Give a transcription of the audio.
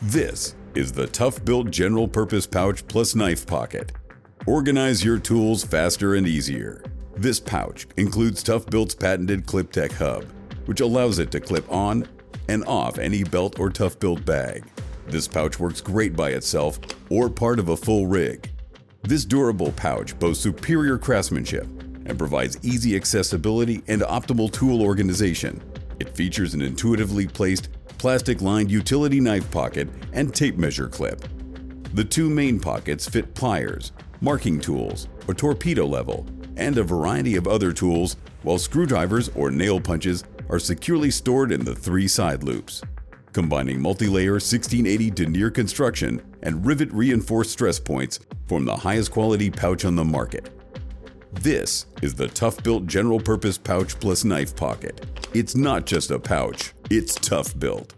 This is the ToughBuilt General Purpose Pouch plus Knife Pocket. Organize your tools faster and easier. This pouch includes ToughBuilt's patented ClipTech Hub, which allows it to clip on and off any belt or ToughBuilt bag. This pouch works great by itself or part of a full rig. This durable pouch boasts superior craftsmanship and provides easy accessibility and optimal tool organization. It features an intuitively placed plastic-lined utility knife pocket and tape measure clip. The two main pockets fit pliers, marking tools, a torpedo level, and a variety of other tools, while screwdrivers or nail punches are securely stored in the three side loops. Combining multi-layer 1680 denier construction and rivet-reinforced stress points form the highest quality pouch on the market. This is the ToughBuilt General Purpose Pouch plus Knife Pocket. It's not just a pouch, it's ToughBuilt.